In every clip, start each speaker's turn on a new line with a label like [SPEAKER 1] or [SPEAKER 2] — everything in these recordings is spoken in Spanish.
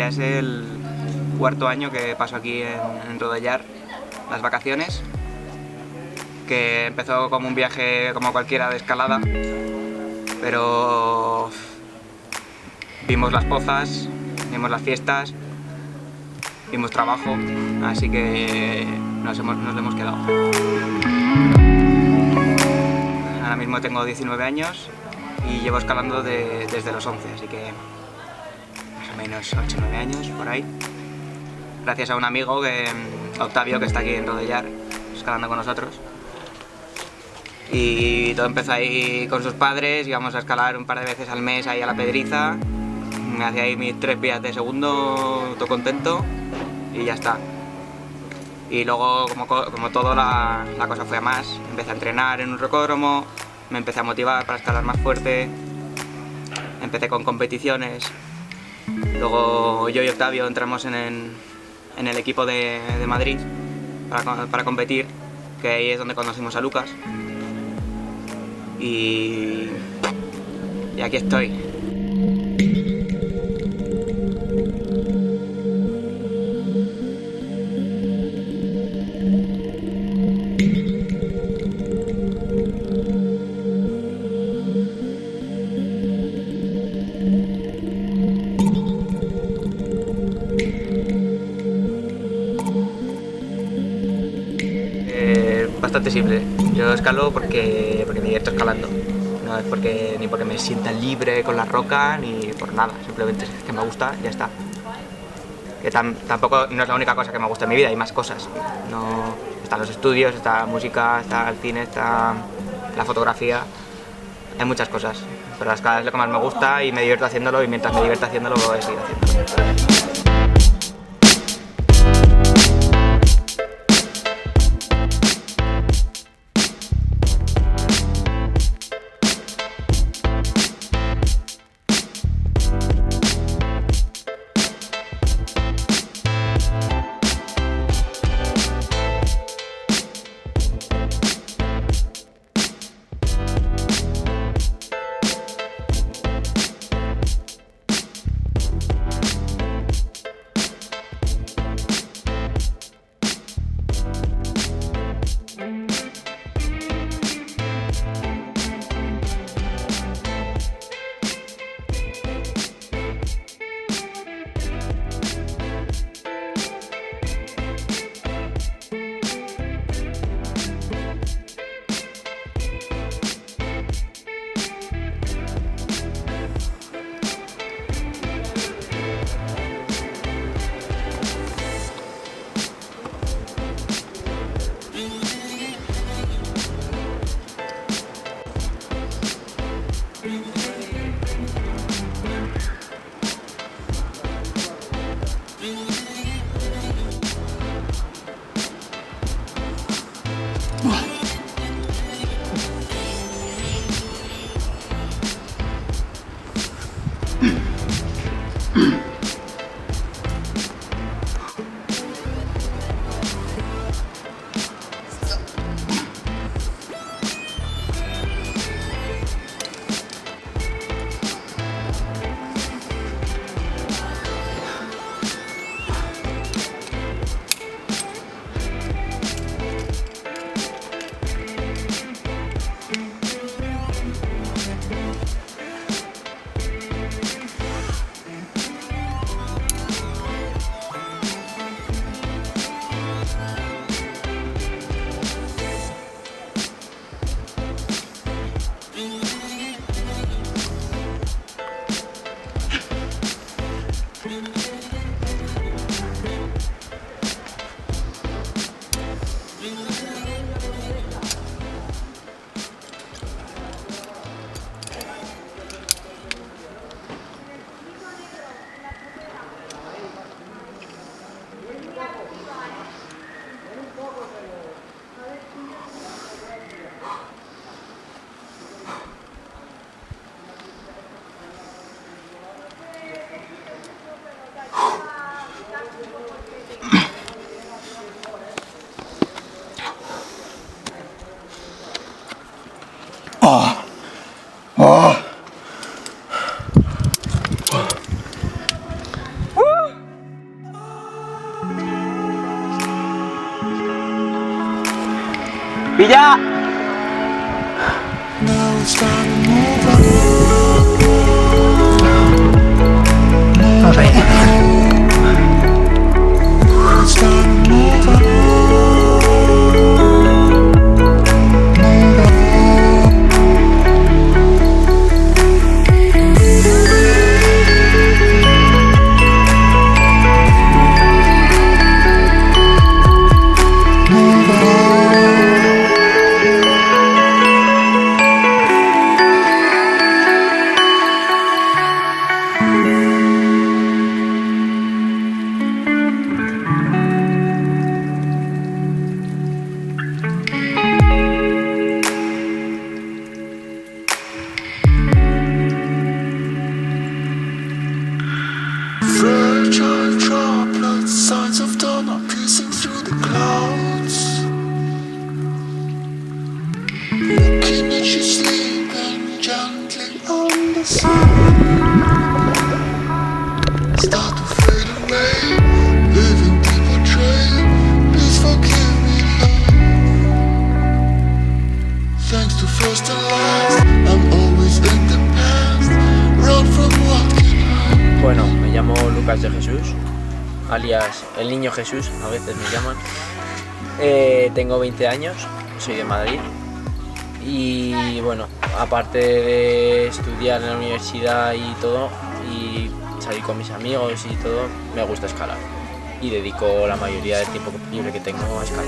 [SPEAKER 1] ya es el cuarto año que paso aquí en Rodellar, las vacaciones, que empezó como un viaje como cualquiera de escalada, pero vimos las pozas, vimos las fiestas, vimos trabajo, así que nos lo hemos quedado. Ahora mismo tengo 19 años y llevo escalando desde los 11, así que más o menos 8 o 9 años por ahí. Gracias a un amigo, Octavio, que está aquí en Rodellar, escalando con nosotros. Y todo empezó ahí con sus padres, íbamos a escalar un par de veces al mes ahí a la Pedriza. Me hacía ahí mis 3 vías de segundo, todo contento, y ya está. Y luego, como todo, la cosa fue a más. Empecé a entrenar en un rocódromo, me empecé a motivar para escalar más fuerte, empecé con competiciones. Luego yo y Octavio entramos en el equipo de Madrid para competir, que ahí es donde conocimos a Lucas. Y aquí estoy. Bastante simple. Yo escalo porque me divierto escalando. No es ni porque me sienta libre con la roca ni por nada. Simplemente es que me gusta y ya está. Que tampoco no es la única cosa que me gusta en mi vida, hay más cosas. Están los estudios, está la música, está el cine, está la fotografía. Hay muchas cosas. Pero la escalada es lo que más me gusta y me divierto haciéndolo, y mientras me divierto haciéndolo voy a seguir haciéndolo.
[SPEAKER 2] Vamos allá.
[SPEAKER 3] Fragile droplets, signs of dawn are piercing through the clouds. Looking at you sleeping gently on the sun. Start to fade away, leaving deeper trail. Please forgive me, love. Thanks to first and last, I'm always in the past. Run from what can I?
[SPEAKER 4] Bueno, me llamo Lucas de Jesús, alias el Niño Jesús, a veces me llaman. Tengo 20 años, soy de Madrid y bueno, aparte de estudiar en la universidad y todo y salir con mis amigos y todo, me gusta escalar y dedico la mayoría del tiempo libre que tengo a escalar.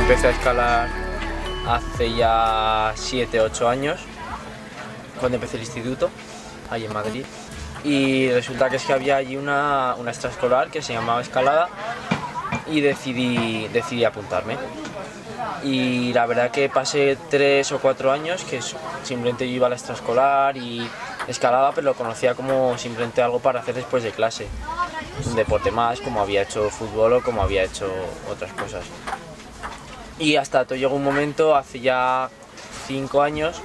[SPEAKER 4] Empecé a escalar hace ya 7-8 años, cuando empecé el instituto, ahí en Madrid. Y resulta que es que había allí una extraescolar que se llamaba escalada y decidí apuntarme. Y la verdad que pasé 3 o 4 años que simplemente yo iba a la extraescolar y escalaba, pero lo conocía como simplemente algo para hacer después de clase. Un deporte más, como había hecho fútbol o como había hecho otras cosas. Y hasta llegó un momento, hace ya 5 años,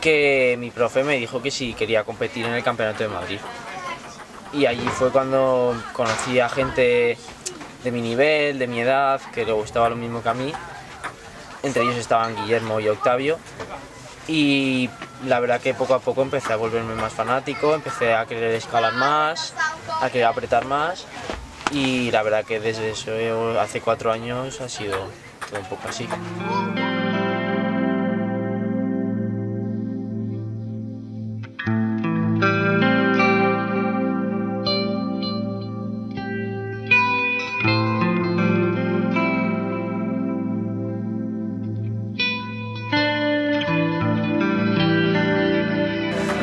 [SPEAKER 4] que mi profe me dijo que si quería competir en el Campeonato de Madrid. Y allí fue cuando conocí a gente de mi nivel, de mi edad, que le gustaba lo mismo que a mí. Entre ellos estaban Guillermo y Octavio. Y la verdad que poco a poco empecé a volverme más fanático, empecé a querer escalar más, a querer apretar más. Y la verdad que desde eso, hace 4 años, ha sido todo un poco así.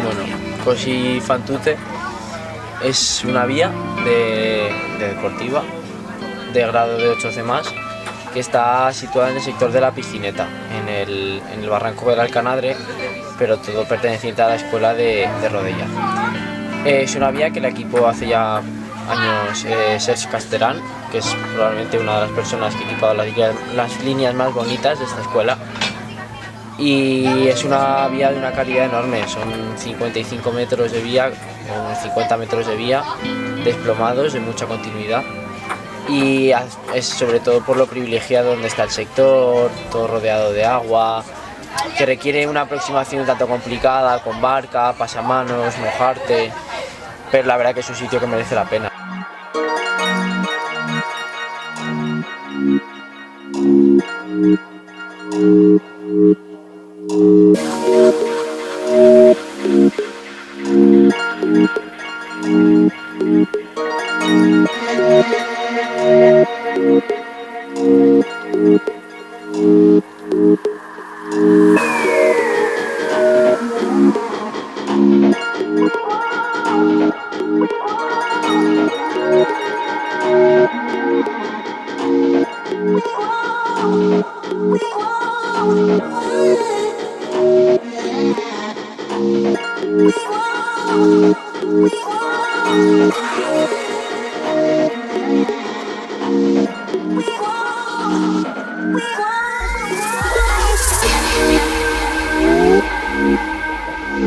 [SPEAKER 4] Bueno, Cosi Fan Tutte es una vía de deportiva de grado de 8C+, que está situada en el sector de la Piscineta, en el barranco del Alcanadre, pero todo perteneciente a la escuela de Rodella. Es una vía que el equipo hace ya años Serge Casterán, que es probablemente una de las personas que ha equipado las líneas más bonitas de esta escuela. Y es una vía de una calidad enorme, son 55 metros de vía, o 50 metros de vía, desplomados, de mucha continuidad. Y es sobre todo por lo privilegiado donde está el sector, todo rodeado de agua, que requiere una aproximación un tanto complicada, con barca, pasamanos, mojarte, pero la verdad que es un sitio que merece la pena.
[SPEAKER 2] See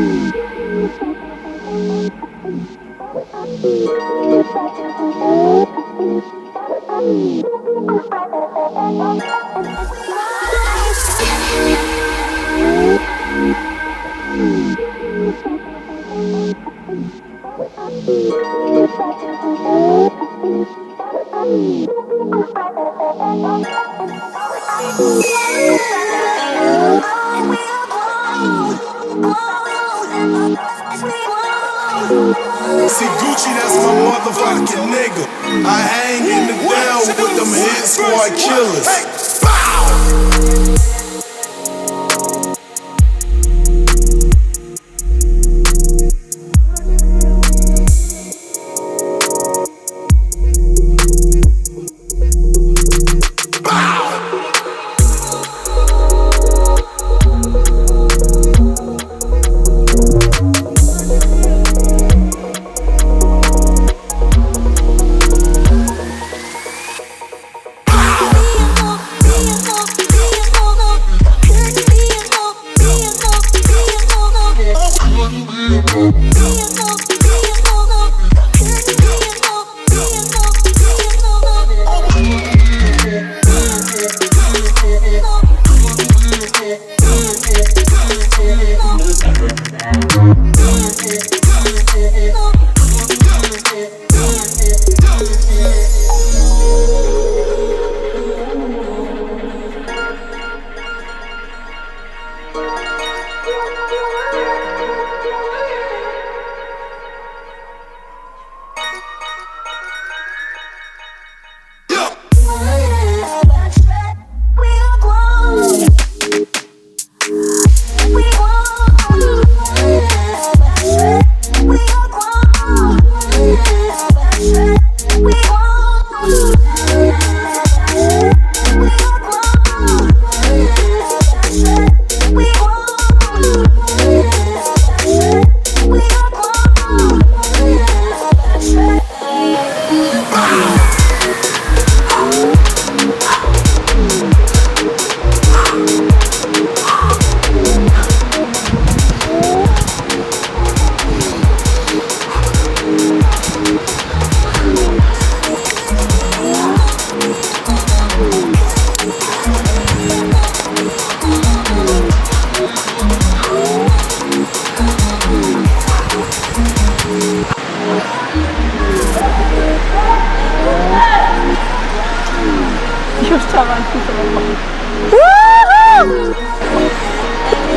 [SPEAKER 2] Gucci, that's my motherfucking nigga. I hang in the down with them hit squad killers.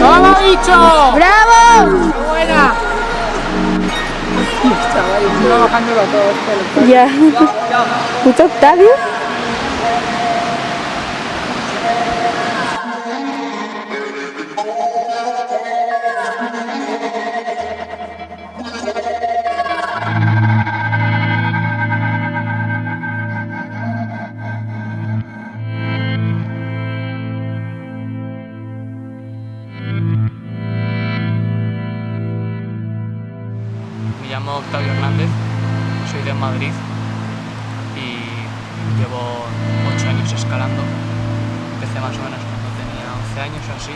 [SPEAKER 5] ¡Vamos, bicho!
[SPEAKER 6] ¡Bravo!
[SPEAKER 5] ¡Qué buena! Chaval, encima bajándolo todo.
[SPEAKER 6] Ya. ¿Puto Octavio?
[SPEAKER 7] Me llamo Octavio Hernández, soy de Madrid y llevo 8 años escalando. Empecé más o menos cuando tenía 11 años o así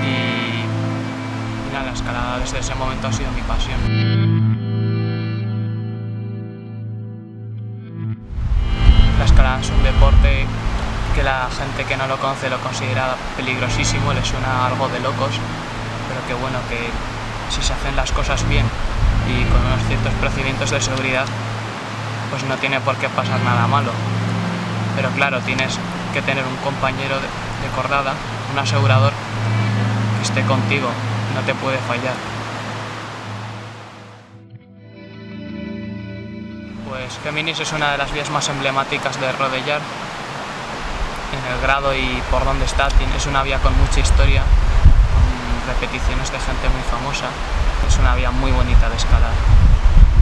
[SPEAKER 7] y nada, la escalada desde ese momento ha sido mi pasión. La escalada es un deporte que la gente que no lo conoce lo considera peligrosísimo, le suena algo de locos, pero que bueno, que si se hacen las cosas bien y con unos ciertos procedimientos de seguridad, pues no tiene por qué pasar nada malo. Pero claro, tienes que tener un compañero de cordada, un asegurador que esté contigo, no te puede fallar. Pues Géminis es una de las vías más emblemáticas de Rodellar. En el grado y por donde está, es una vía con mucha historia, repeticiones de gente muy famosa. Es una vía muy bonita de escalar,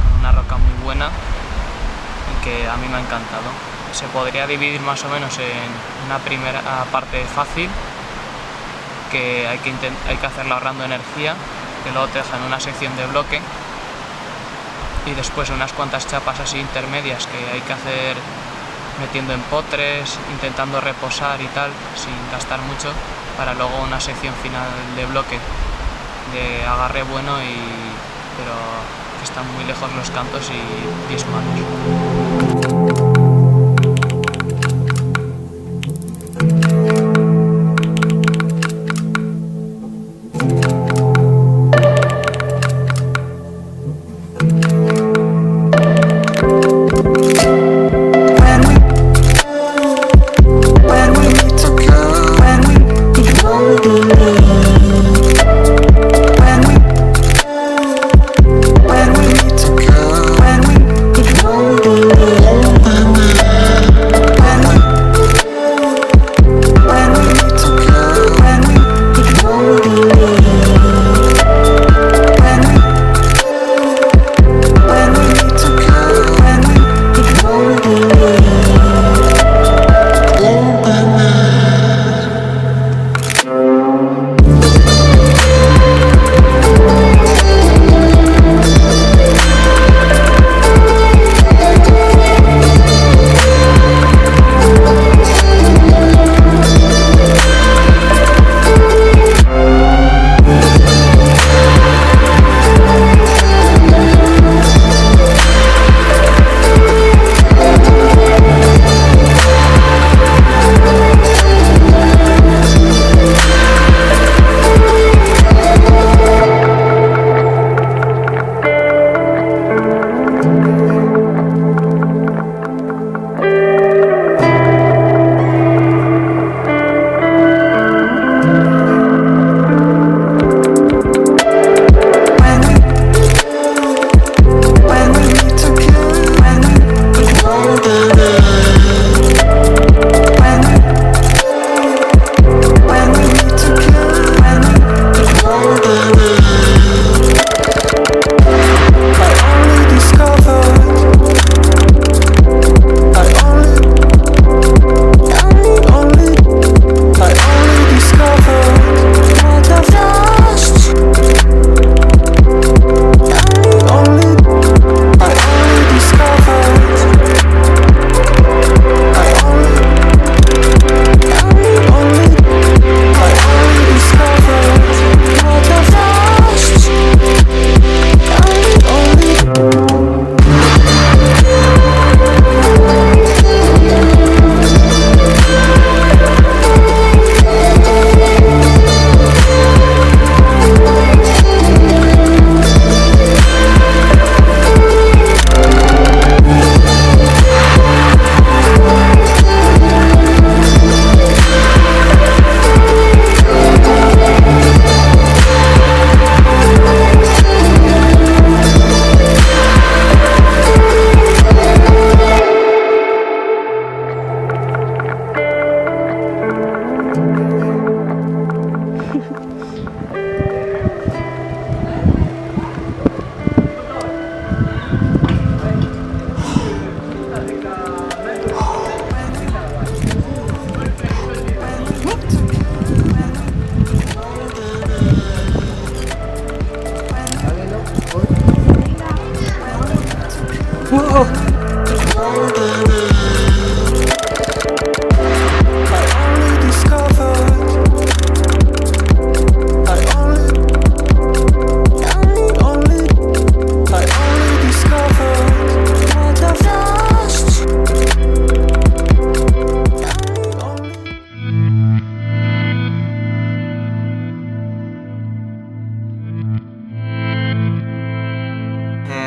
[SPEAKER 7] con una roca muy buena y que a mí me ha encantado. Se podría dividir más o menos en una primera parte fácil, que hay que hacerla ahorrando energía, que luego te dejan una sección de bloque, y después unas cuantas chapas así intermedias que hay que hacer metiendo en potres, intentando reposar y tal, sin gastar mucho, para luego una sección final de bloque de agarre bueno, pero que están muy lejos los cantos y pies malos.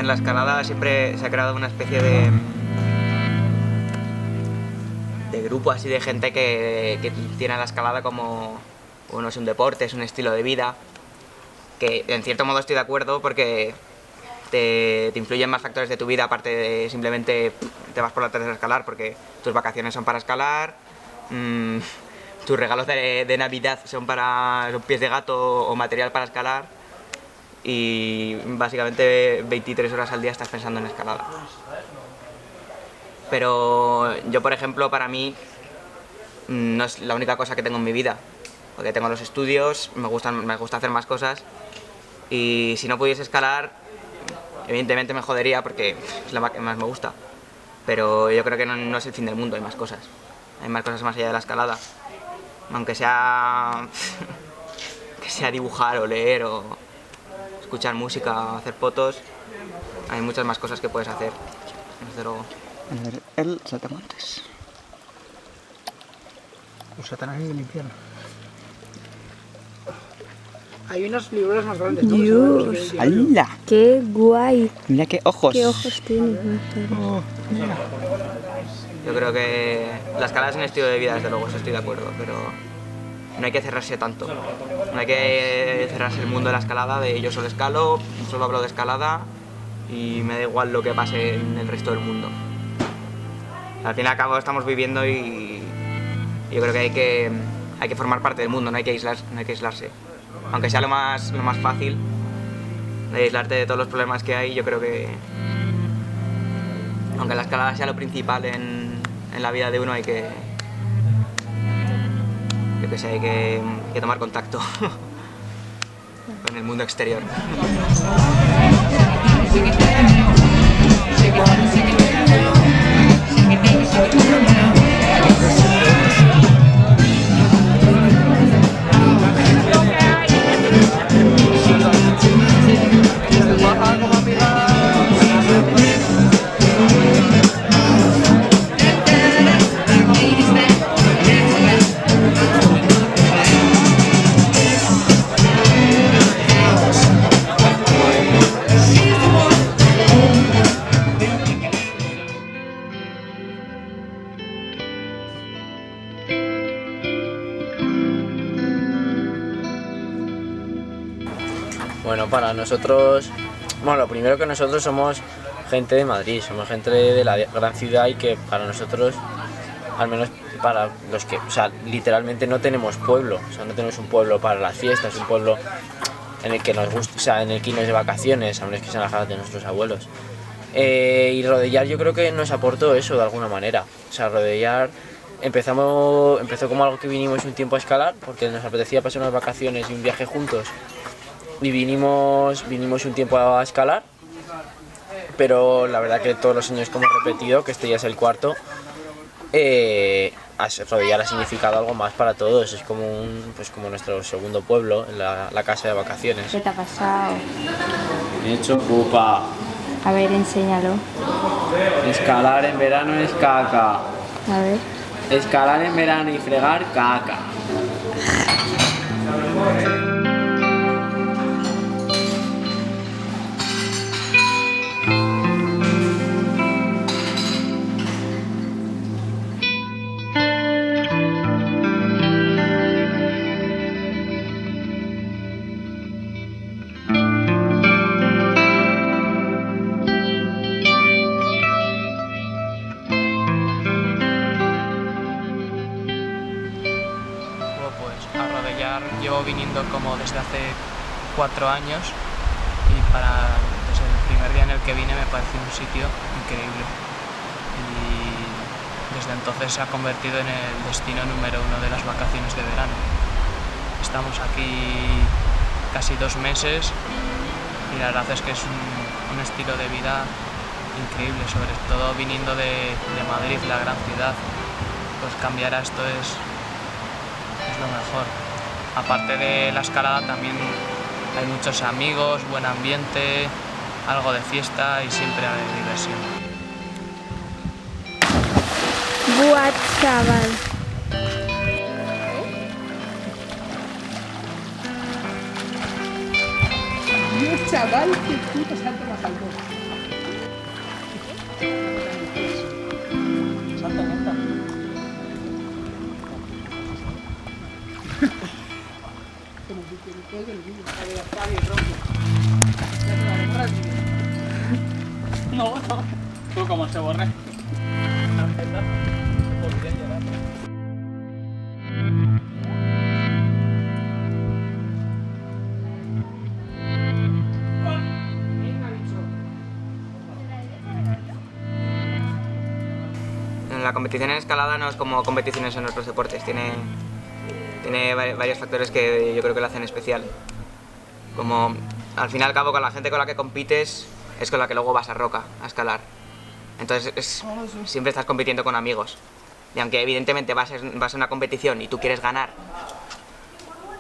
[SPEAKER 1] En la escalada siempre se ha creado una especie de grupo así de gente que tiene a la escalada como, bueno, es un deporte, es un estilo de vida, que en cierto modo estoy de acuerdo porque te influyen más factores de tu vida aparte de simplemente te vas por la tercera a escalar, porque tus vacaciones son para escalar, tus regalos de Navidad son pies de gato o material para escalar, y básicamente 23 horas al día estás pensando en escalada. Pero yo, por ejemplo, para mí no es la única cosa que tengo en mi vida, porque tengo los estudios, me gusta hacer más cosas, y si no pudiese escalar, evidentemente me jodería porque es la que más me gusta, pero yo creo que no es el fin del mundo, hay más cosas más allá de la escalada, aunque sea que sea dibujar o leer o escuchar música, hacer fotos, hay muchas más cosas que puedes hacer, desde luego.
[SPEAKER 8] A ver, el saltamontes. Los satanares del infierno.
[SPEAKER 5] Hay unas libreras más grandes, ¿no?
[SPEAKER 6] Dios.
[SPEAKER 8] ¡Hala!
[SPEAKER 6] Qué guay.
[SPEAKER 8] Mira qué ojos.
[SPEAKER 6] Qué ojos tiene.
[SPEAKER 8] Oh, mira.
[SPEAKER 1] Yo creo que la escalada es un estilo de vida, desde luego, eso estoy de acuerdo, pero no hay que cerrarse tanto. No hay que cerrarse el mundo de la escalada, de yo solo escalo, solo hablo de escalada y me da igual lo que pase en el resto del mundo. Al fin y al cabo estamos viviendo y yo creo que hay que formar parte del mundo, no hay que aislarse. Aunque sea lo más fácil de aislarte de todos los problemas que hay, yo creo que aunque la escalada sea lo principal en la vida de uno, hay que tomar contacto con el mundo exterior.
[SPEAKER 4] Bueno, para nosotros, bueno, lo primero que nosotros somos gente de Madrid, somos gente de la gran ciudad y que para nosotros, al menos para los que, o sea, literalmente no tenemos pueblo, o sea, no tenemos un pueblo para las fiestas, un pueblo en el que nos gusta, o sea, en el que irnos de vacaciones, a menos que sean las casas de nuestros abuelos. Y Rodellar yo creo que nos aportó eso de alguna manera, o sea, Rodellar empezó como algo que vinimos un tiempo a escalar, porque nos apetecía pasar unas vacaciones y un viaje juntos. Y vinimos un tiempo a escalar, pero la verdad que todos los años que hemos repetido, que este ya es el cuarto, Rodellar ha significado algo más para todos, es como como nuestro segundo pueblo, la casa de vacaciones.
[SPEAKER 6] ¿Qué te ha pasado?
[SPEAKER 9] Me he hecho pupa.
[SPEAKER 6] A ver, enséñalo.
[SPEAKER 9] Escalar en verano es caca.
[SPEAKER 6] A ver.
[SPEAKER 9] Escalar en verano y fregar caca.
[SPEAKER 7] Llevo viniendo como desde hace 4 años y desde el primer día en el que vine me pareció un sitio increíble y desde entonces se ha convertido en el destino número 1 de las vacaciones de verano. Estamos aquí casi 2 meses y la verdad es que es un estilo de vida increíble, sobre todo viniendo de Madrid, la gran ciudad, pues cambiar a esto es lo mejor. Aparte de la escalada también hay muchos amigos, buen ambiente, algo de fiesta y siempre hay diversión.
[SPEAKER 6] Buah, chaval.
[SPEAKER 5] Dios, chaval, qué puto salto más alto. Salta, salta. No, no. ¿Tú cómo se borre?
[SPEAKER 1] La competición en escalada no es como competiciones en otros deportes, tiene varios factores que yo creo que lo hacen especial. Como al fin y al cabo con la gente con la que compites es con la que luego vas a roca a escalar. Entonces siempre estás compitiendo con amigos. Y aunque evidentemente vas a una competición y tú quieres ganar,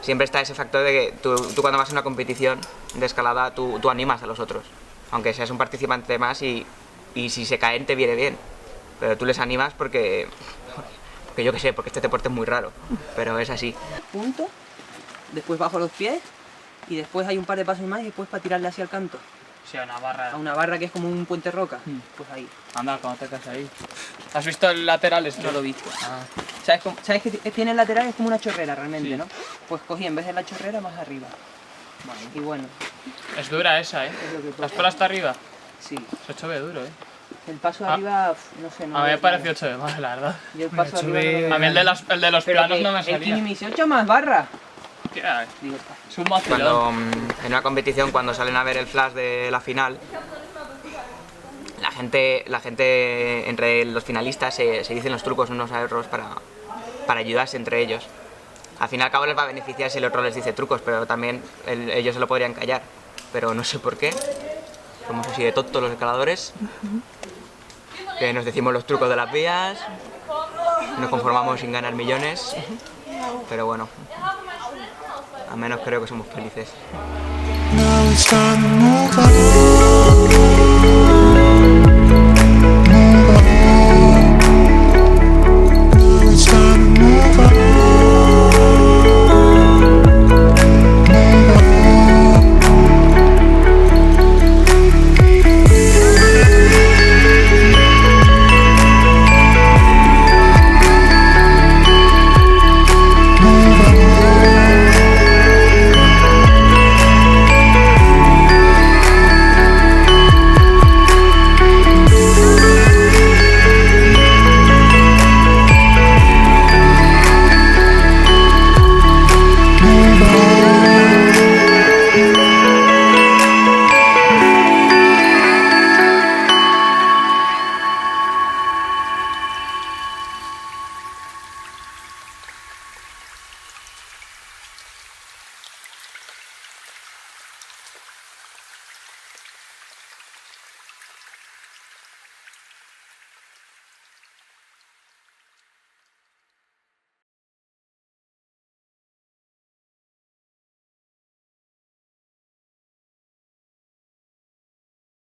[SPEAKER 1] siempre está ese factor de que tú cuando vas a una competición de escalada, tú animas a los otros. Aunque seas un participante más y si se caen te viene bien. Pero tú les animas porque yo qué sé, porque este deporte es muy raro. Pero es así.
[SPEAKER 10] Punto, después bajo los pies y después hay un par de pasos más y después para tirarle hacia el canto.
[SPEAKER 7] Sí, a una barra.
[SPEAKER 10] A una barra que es como un puente roca. Pues ahí.
[SPEAKER 7] Anda, cuando te quedas ahí. ¿Has visto el lateral este?
[SPEAKER 10] No lo he visto.
[SPEAKER 7] Ah.
[SPEAKER 10] ¿Sabes que tiene el lateral? Es como una chorrera realmente,
[SPEAKER 7] Sí.
[SPEAKER 10] ¿no? Pues cogí en vez de la chorrera más arriba. Y bueno,
[SPEAKER 7] Es dura esa, ¿eh?
[SPEAKER 10] es lo que
[SPEAKER 7] ¿La
[SPEAKER 10] toca.
[SPEAKER 7] escuela está arriba?
[SPEAKER 10] Sí.
[SPEAKER 7] Se 8B duro, ¿eh?
[SPEAKER 10] El paso
[SPEAKER 7] Ah.
[SPEAKER 10] arriba, no sé, no.
[SPEAKER 7] A mí me
[SPEAKER 10] veo
[SPEAKER 7] pareció
[SPEAKER 10] claro.
[SPEAKER 7] 8B más, la verdad.
[SPEAKER 10] Yo el paso arriba. no lo
[SPEAKER 7] A mí el de
[SPEAKER 10] veo.
[SPEAKER 7] los
[SPEAKER 10] Pero
[SPEAKER 7] planos
[SPEAKER 10] que
[SPEAKER 7] no me
[SPEAKER 10] el Kini
[SPEAKER 7] salía.
[SPEAKER 10] me dice 8 más barra.
[SPEAKER 7] Hostia,
[SPEAKER 10] Digo,
[SPEAKER 7] es un vacilón.
[SPEAKER 1] Cuando en una competición, cuando salen a ver el flash de la final, la gente entre los finalistas se dicen los trucos unos a otros para ayudarse entre ellos. Al fin y al cabo les va a beneficiar si el otro les dice trucos, pero también ellos se lo podrían callar. Pero no sé por qué. Somos así de tontos los escaladores. Que nos decimos los trucos de las vías. Nos conformamos sin ganar millones. Pero bueno, al menos creo que somos felices.
[SPEAKER 3] Now it's time to move on.